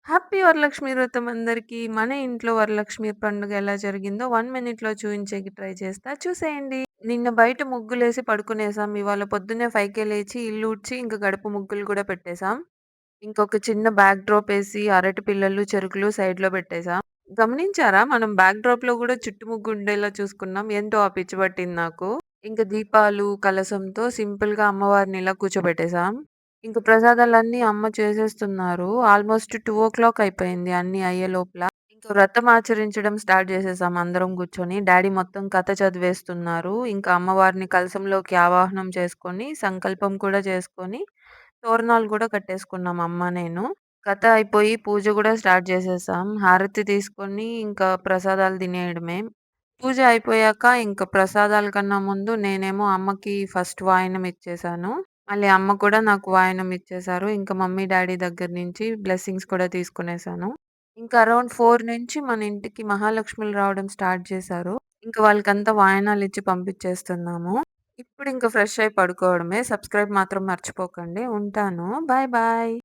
Happy Varalakshmi వ్రతం అందరికీ. మన ఇంట్లో వరలక్ష్మి పండుగ ఎలా జరిగిందో 1 మినిట్‌లో చూయించేకి ట్రై చేస్తా. చూసేయండి. నిన్న బయట ముగ్గులేసి పడుకునేసాం. ఇవాళ పొద్దున్నే 5:00కే లేచి ఇల్లు ఊడ్చి ఇంక గడప ముగ్గులు గూడా పెట్టేసాం. ఇంకొక చిన్న బ్యాక్ డ్రాప్ ఏసి అరటి పిల్లలు, చెరుకులు సైడ్‌లో పెట్టేసాం. గమనించారా? మనం బ్యాక్ డ్రాప్‌లో గూడా చుట్టు ముగ్గు ఉండేలా చూసుకున్నాం. ఏంటో ఆ పిచ్చి పట్టింది నాకు. ఇంక దీపాలు, కలశంతో సింపుల్‌గా అమ్మవారిని ఇలా కూర్చోబెట్టేసాం. ఇంక ప్రసాదాలన్నీ అమ్మ చేసేస్తున్నారు. ఆల్‌మోస్ట్ 2:00 అయిపోయింది అన్నీ అయ్యే లోపల. ఇంక వ్రతం ఆచరించడం స్టార్ట్ చేసేసాం అందరం కూర్చొని. డ్యాడీ మొత్తం కథ చదివేస్తున్నారు. ఇంకా అమ్మవారిని కలశంలోకి ఆవాహనం చేసుకొని, సంకల్పం కూడా చేసుకొని, తోరణాలు కూడా కట్టేసుకున్నాం అమ్మ, నేను. కథ అయిపోయి పూజ గూడా స్టార్ట్ చేసేసాం. హారతి తీసుకొని ఇంకా ప్రసాదాలు తినేయడమే. పూజ అయిపోయాక ఇంక ప్రసాదాల కన్నా ముందు నేనేమో అమ్మకి ఫస్ట్ వాయనం ఇచ్చేసాను. మళ్ళీ అమ్మ కూడా నాకు వాయనం ఇచ్చేసారు. ఇంక మమ్మీ, డ్యాడీ దగ్గర నుంచి బ్లెస్సింగ్స్ కూడా తీసుకునేసాను. ఇంకా అరౌండ్ 4 నుంచి మన ఇంటికి మహాలక్ష్ములు రావడం స్టార్ట్ చేశారు. ఇంక వాళ్ళకంతా వాయనాలిచ్చి పంపించేస్తున్నాము. ఇప్పుడింక ఫ్రెష్ అయి పడుకోవడమే. సబ్స్క్రైబ్ మాత్రం మర్చిపోకండి. ఉంటాను. Bye bye.